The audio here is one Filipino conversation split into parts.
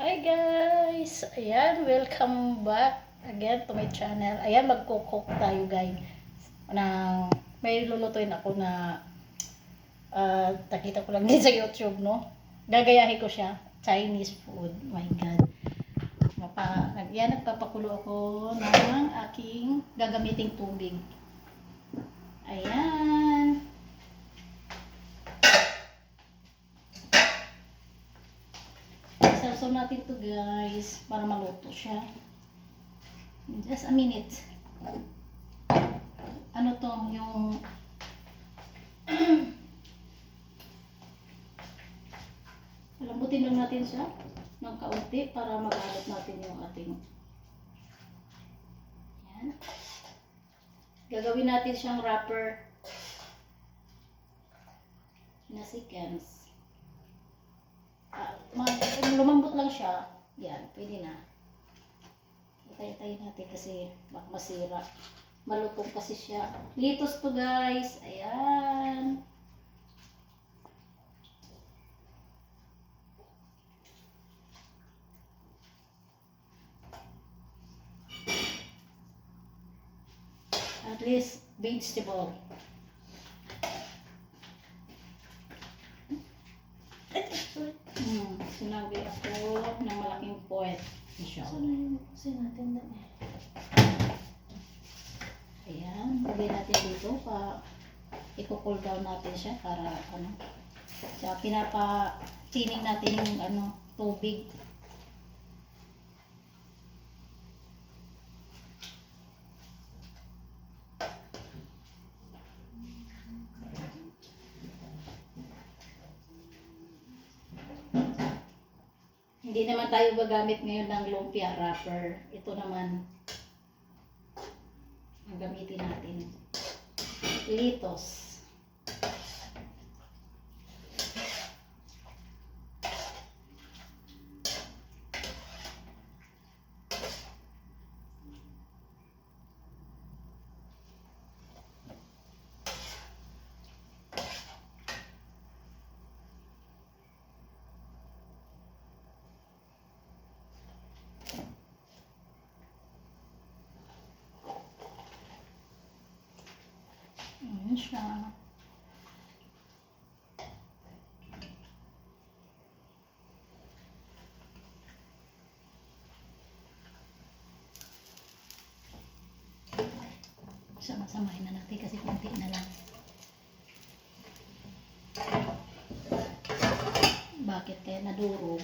Hi guys! Ayan, welcome back again to my channel. Ayan, magkukok tayo guys. May lulutuin ako na nakita ko lang din sa YouTube, no? Gagayahin ko siya. Chinese food. My God. Ayan, nagpapakulo ako ng aking gagamiting tubig. Ayan. Sarso natin to guys para maluto siya. Just a minute. Ano to yung lambutin lang natin siya ng kaunti para magalot natin yung ating yan. Gagawin natin siyang wrapper na seconds. Lumambot lang siya. Yan, pwede na. Itay-tay natin kasi baka masira. Malutong kasi siya. Litos to guys. Ayan. At least vegetable. Sinabi ako ng malaking poet. Saan na yung kasi natin na eh? Ayan, lagay natin dito pa i-cool down natin siya para ano. Kaya pinapa-tining natin yung ano, tubig. Hindi naman tayo gagamit ngayon ng lumpia wrapper. Ito naman ang gamitin natin. Litos. Ayan siya. Sama-samahin na natin kasi konti na lang. Bakit kaya nadurog?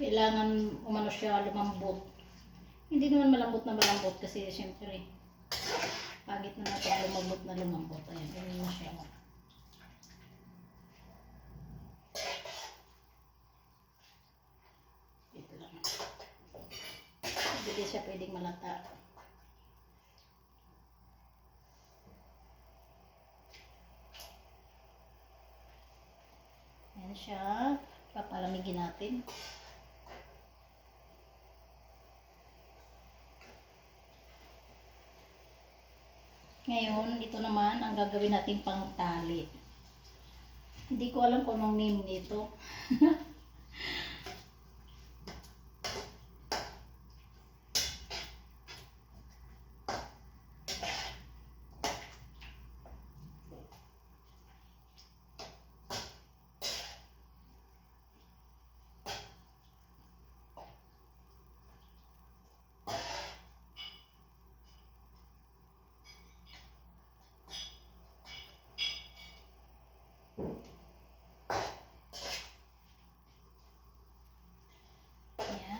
Kailangan umano siya lumambot. Hindi naman malambot na malambot kasi siyempre pagit na natin lumambot na lumambot. Ayan, ganyan na siya. Ito lang. Hindi siya pwedeng malata. Ayan siya. Papalamigin natin. Ngayon, ito naman ang gagawin natin pang tali. Hindi ko alam kung anong name nito.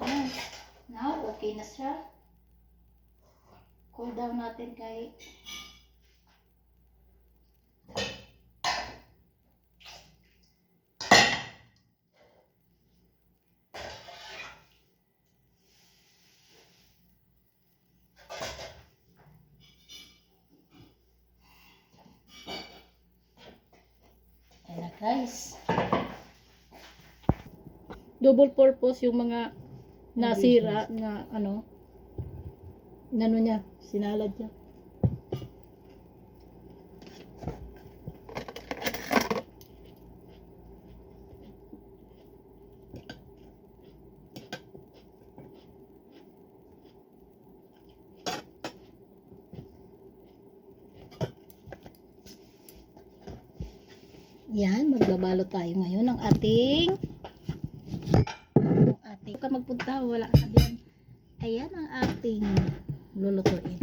Ayan. Now, okay na siya. Cool down natin kay guys. Double purpose yung mga nasira na ano niya, sinalad niya. Yan, magbabalo tayo ngayon ng ating ka magpunta, wala ka diyan. Ayan ang ating lulutuin.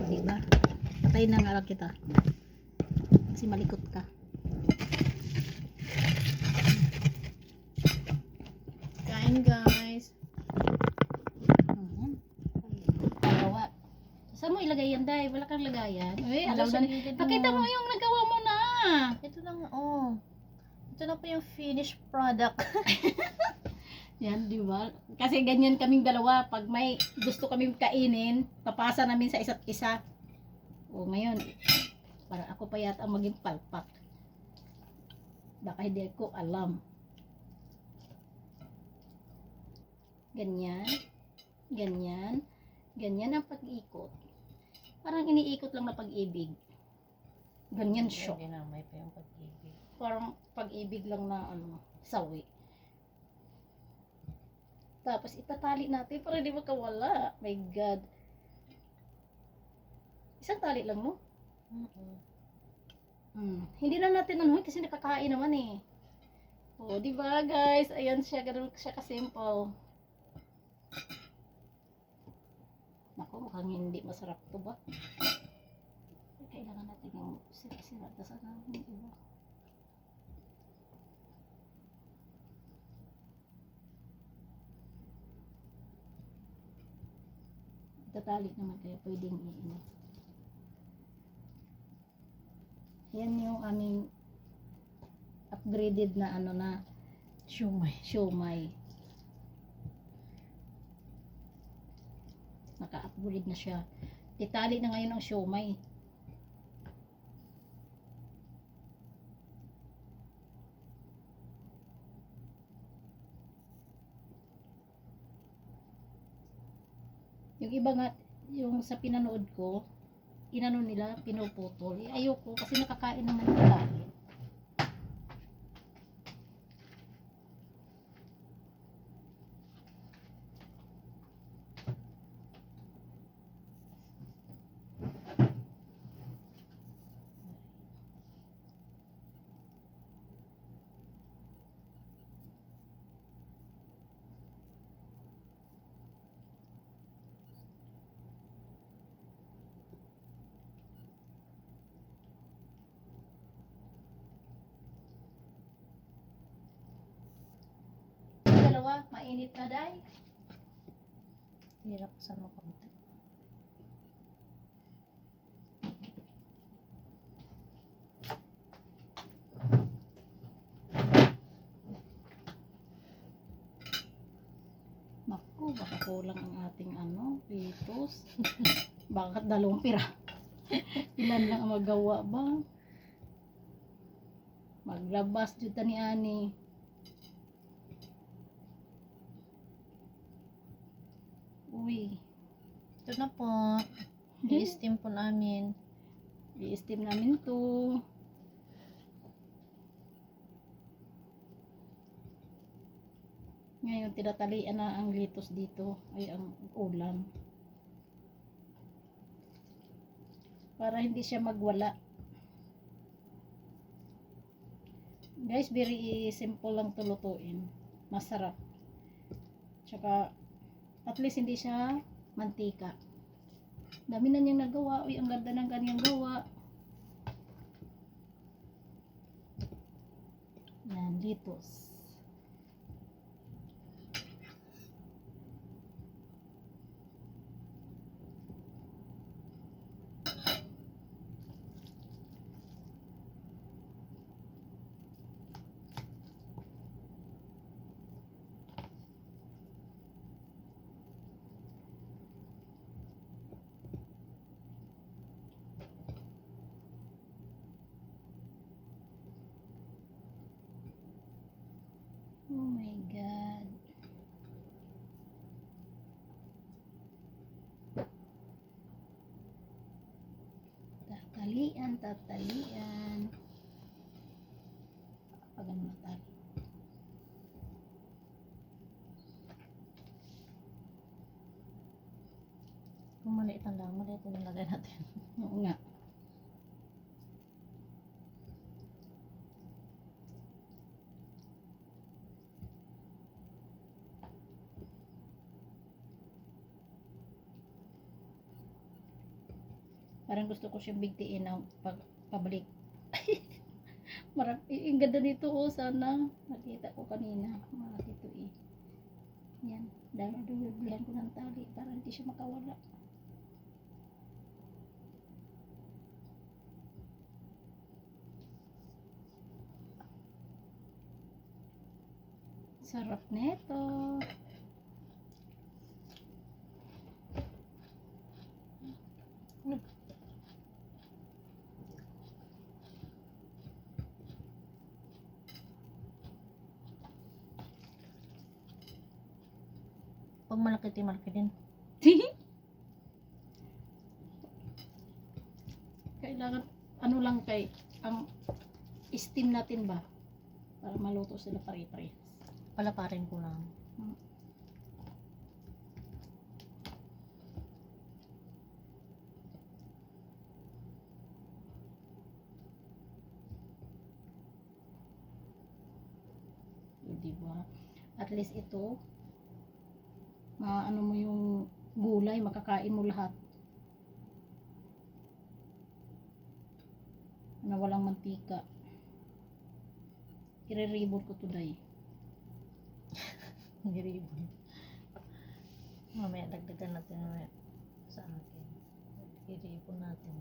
Diba? Patayin na nga lang kita. Kasi malikot ka. Kain guys. Gawa. Saan mo ilagay yan, Day? Wala kang lagayan. Uy, Alam alam na. Pakita mo yung nagawa mo na. Ito lang, oh. Ito na po yung finished product. Yan, di ba? Kasi ganyan kaming dalawa. Pag may gusto kaming kainin, papasa namin sa isa't isa. O ngayon, para ako pa yata ang maging palpak. Baka hindi ko alam. Ganyan. Ganyan. Ganyan ang pag-ikot. Parang iniikot lang na pag-ibig. Ganyan siya. Ginamay pa yung pag-ibig. Parang pag-ibig lang na ano, sawi. Tapos itatali natin para di makawala. My God. Isang tali lang mo. Hindi na natin ano kasi nakakain naman eh. Oh, di ba guys? Ayan siya, ganun siya ka-simple. Nako, mukhang hindi masarap to ba? Kailangan natin yung sira-sira. Tapos ano, yung iba. Itatali naman kaya pwedeng iinit. Yan yung aming upgraded na ano na siomai. Naka-upgrade na siya. Itali na ngayon ang siomai. Yung iba nga, yung sa pinanood ko, inano nila, pinuputol. Ayoko kasi nakakain naman nila. Dalawa, mainit na day. Hirap sa mga konti. Naku, baka kulang ang ating ano, pitos. Bakit 2 pira? Ilan lang ang magawa ba? Maglabas dito ni Ani. Uy. Ito na po. I-steam po namin. I-steam namin to. Ngayon, tinatalian na ang litos dito. Ay, ang ulam. Para hindi siya magwala. Guys, very simple lang to lutuin. Masarap. Tsaka, at least hindi siya mantika. Dami na niyang nagawa. Uy, ang ganda ng kanyang gawa. Yan, litos. Oh my God. Tatalian, tatalian. Pag ano matali. Kung maliit ang damo, dito nilagay natin. Oo nga. Parang gusto ko siyang bigtiin ng pabalik. Ang ganda nito oh, sana. Nakita ko kanina. Malaki ito eh. Yan. Dahil dudublihan ko ng tali para hindi siya makawala. Sarap nito. Pag malaki din. Kailangan ano lang kay ang steam natin ba para maluto sila pare-pare. Palaparin ko lang. Di ba? At least ito maano mo yung gulay, makakain mo lahat. Na walang mantika. I-re-ribbon ko today. Giribon. Mamaya dagdagan natin mamaya sa akin. Giribon natin.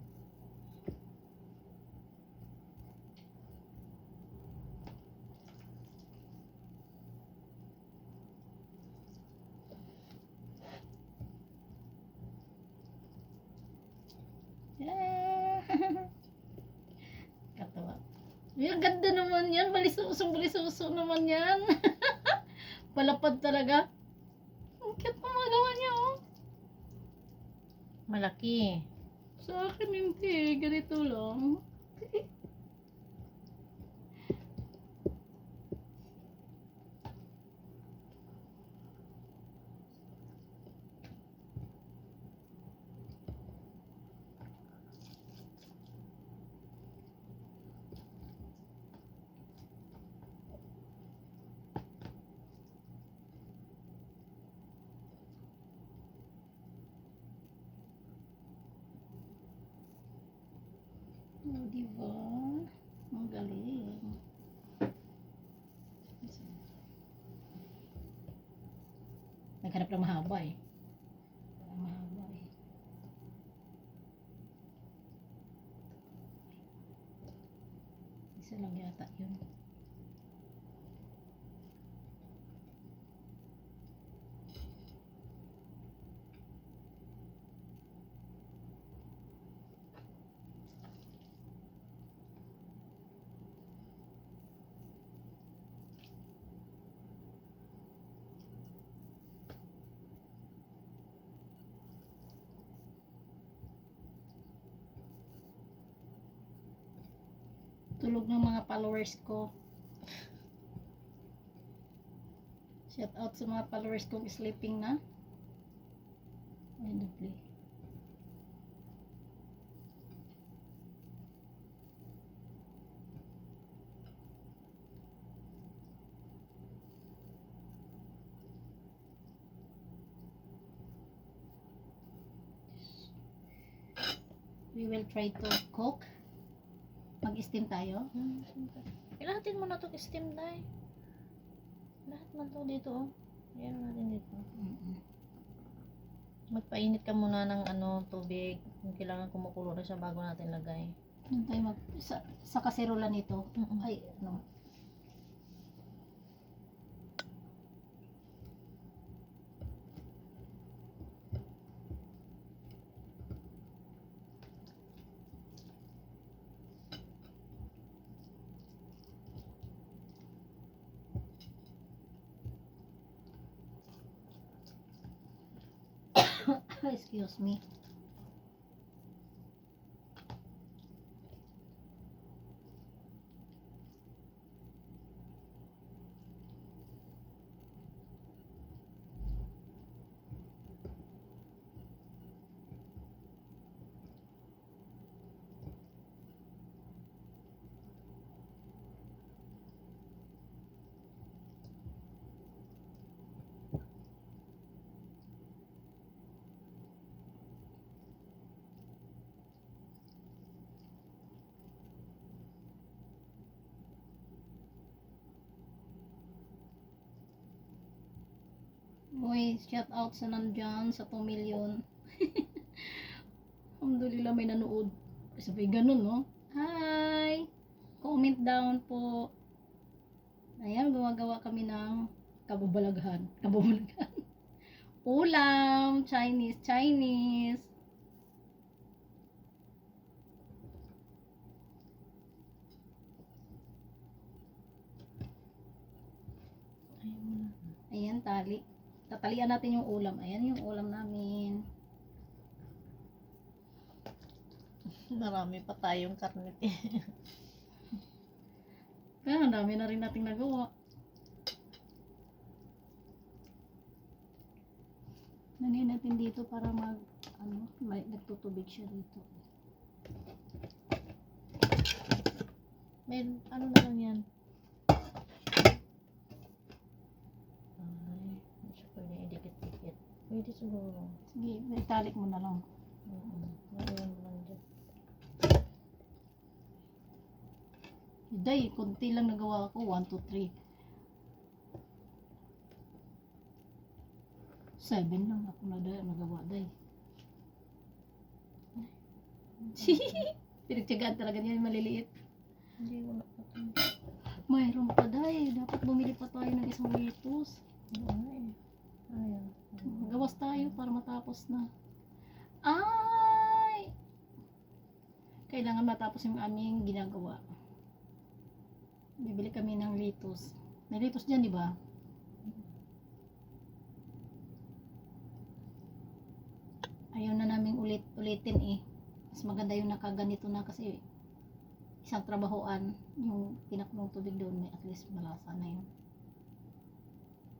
Katawa. Yung ganda naman yan. Balisuso naman yan. Palapad talaga. Ang cute na magawa niya oh. Malaki. Sa akin hindi. Ganito lang. Oh, diba? Ang galing. Naghanap ng mahaba eh. Mahaba eh. Isa lang yata yun. Tulog ng mga followers ko. Shout out sa mga followers kong sleeping na. Ay, dupli. We will try to cook. Mag-steam tayo. Ilahatin mo na ito steam dye. Lahat man to dito oh. Ayan natin dito. Magpainit ka muna ng tubig. Kung kailangan kumukulo na siya bago natin lagay. Doon tayo sa kaserola nito. Ay, ano. excuse me. Uy, shout out sa nandyan sa 2 million. Alhamdulillah may nanood. Sabi ganun, no? Hi! Comment down po. Ayan, gumagawa kami ng kababalaghan. Kababalaghan. Ulam, Chinese, Chinese. Ayan, tali. Tatalian natin yung ulam. Ayan yung ulam namin. Marami pa tayong karne. Kaya ang dami na rin nating nagawa. Lagyan natin dito para may nagtutubig siya dito. May ano na lang yan. Ay, hindi siya pwede idikit-dikit. Pwede siguro. Sige, italik mo na lang. Lagyan mo lang dyan. Day, konti lang nagawa ko. 1, 2, 3. 7 lang ako nagawa, day. Pinagtyagaan talaga niya yung maliliit. Hindi ko nakatun. Mayroon pa, day. Dapat bumili pa tayo ng isang litos. Ayan. Gawas tayo para matapos na. Ay! Kailangan matapos yung aming ginagawa. Bibili kami ng litos. May litos dyan, di ba? Ayaw na namin ulitin eh. Mas maganda yung nakaganito na kasi isang trabahoan. Yung tinakbong tubig doon, may at least malasa na yun.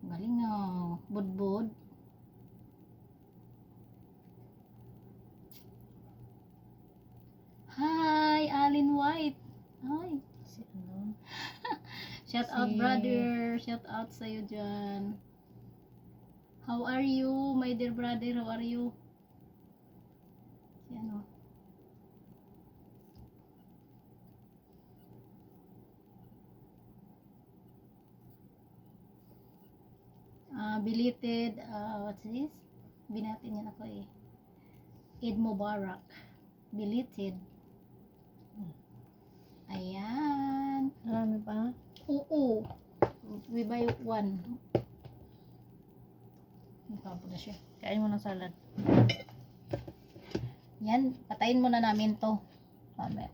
Galing nga. Budbud. Hi, Alin White. Hi. Si ano? Shout out, brother. Shout out sa'yo dyan. How are you, my dear brother? How are you? Si ano? Belated, what's this? Binati niya ako eh. Eid Mubarak. Belated. Ayan. Marami pa? Oo. We buy one. Nagpapo na siya. Kain mo ng salad. Yan, patayin muna namin to. Mamaya.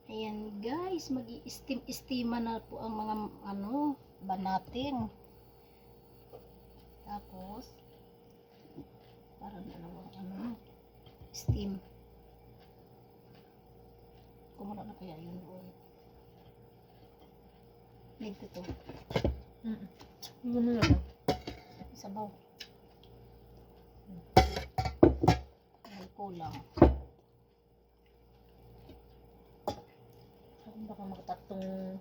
Ayan guys, mag-i-steam-steama na po ang mga banating. Tapos, parang dalawang steam. Kumula na kaya yun doon. Need ko to. Ano lang? Sabaw. Ay, kulang. Baka makatatlong.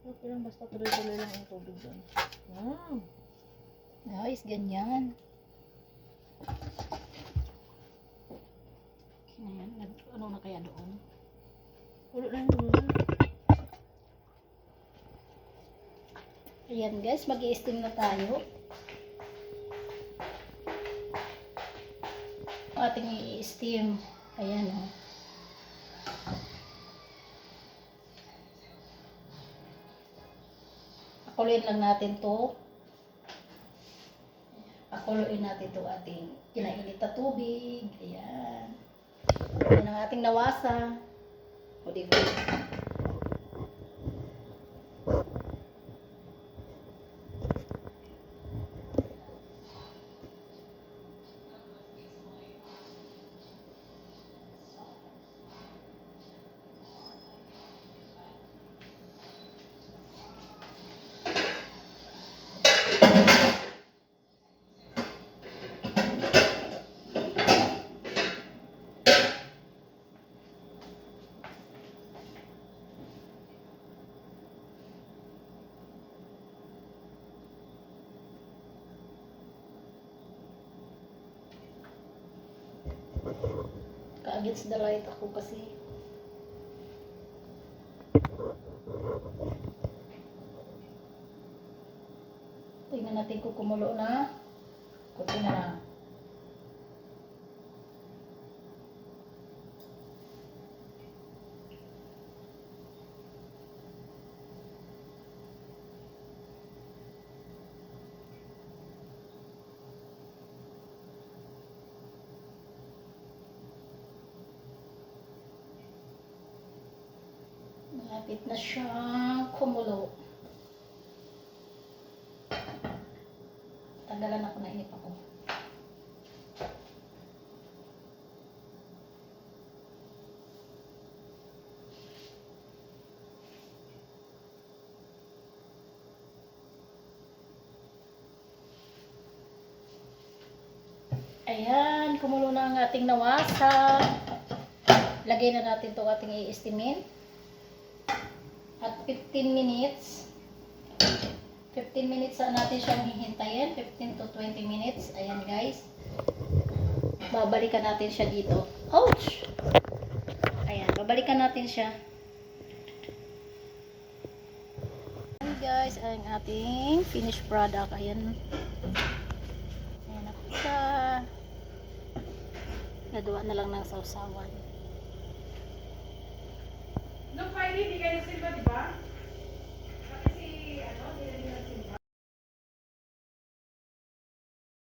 Okay lang, basta tuloy-tuloy lang ang tubig doon. Guys, ganyan. Ayan, ano na kaya doon? Ulo lang yung ulo. Ayan guys, mag-i-steam na tayo. Ating i-steam. Ayan o. Pakuluin lang natin to. Pakuluin natin to ating kinainit na tubig. Ayan. Ayan ang ating nawasa. O diba? against the light ako kasi. Tingnan natin kung kumulo na. Kunti na lang. Malapit na siyang kumulo. Tanggalan ako, nainip ako. Ayan, kumulo na ang ating nawasa. Lagay na natin itong ating i-estimin. At 15 minutes. 15 minutes na natin siyang hihintayin. 15 to 20 minutes. Ayan guys. Babalikan natin siya dito. Ouch! Ayan, babalikan natin siya. Ayan guys, ang ating finished product. Ayan. Ayan na po siya. Nagawa na lang ng sausawan. No Friday, di kayo silba, di ba?